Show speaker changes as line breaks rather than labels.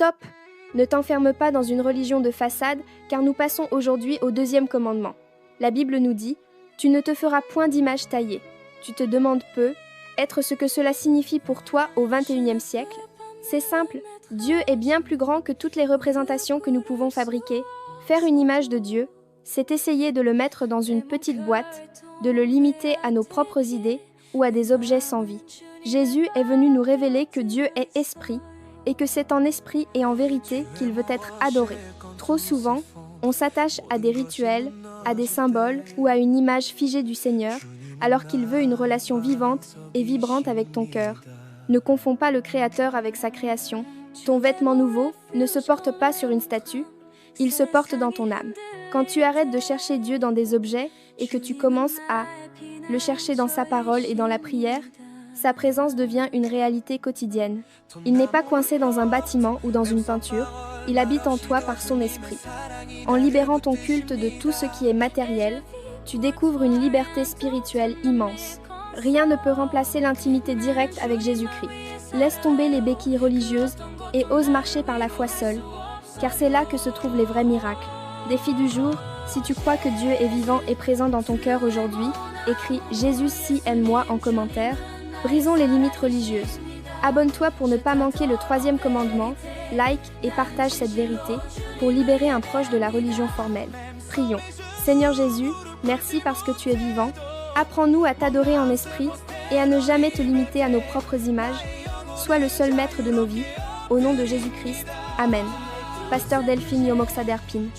Stop! Ne t'enferme pas dans une religion de façade, car nous passons aujourd'hui au 2e commandement. La Bible nous dit « Tu ne te feras point d'image taillée ». Tu te demandes peu, être ce que cela signifie pour toi au XXIe siècle. C'est simple, Dieu est bien plus grand que toutes les représentations que nous pouvons fabriquer. Faire une image de Dieu, c'est essayer de le mettre dans une petite boîte, de le limiter à nos propres idées ou à des objets sans vie. Jésus est venu nous révéler que Dieu est esprit et que c'est en esprit et en vérité qu'il veut être adoré. Trop souvent, on s'attache à des rituels, à des symboles ou à une image figée du Seigneur, alors qu'il veut une relation vivante et vibrante avec ton cœur. Ne confonds pas le Créateur avec sa création. Ton vêtement nouveau ne se porte pas sur une statue, il se porte dans ton âme. Quand tu arrêtes de chercher Dieu dans des objets et que tu commences à le chercher dans sa parole et dans la prière, sa présence devient une réalité quotidienne. Il n'est pas coincé dans un bâtiment ou dans une peinture, il habite en toi par son esprit. En libérant ton culte de tout ce qui est matériel, tu découvres une liberté spirituelle immense. Rien ne peut remplacer l'intimité directe avec Jésus-Christ. Laisse tomber les béquilles religieuses et ose marcher par la foi seule, car c'est là que se trouvent les vrais miracles. Défi du jour, si tu crois que Dieu est vivant et présent dans ton cœur aujourd'hui, écris « Jésus si aime-moi » en commentaire. Brisons les limites religieuses. Abonne-toi pour ne pas manquer le 3e commandement, like et partage cette vérité pour libérer un proche de la religion formelle. Prions. Seigneur Jésus, merci parce que tu es vivant. Apprends-nous à t'adorer en esprit et à ne jamais te limiter à nos propres images. Sois le seul maître de nos vies. Au nom de Jésus-Christ. Amen. Pasteur Delphine Yomoxaderpine.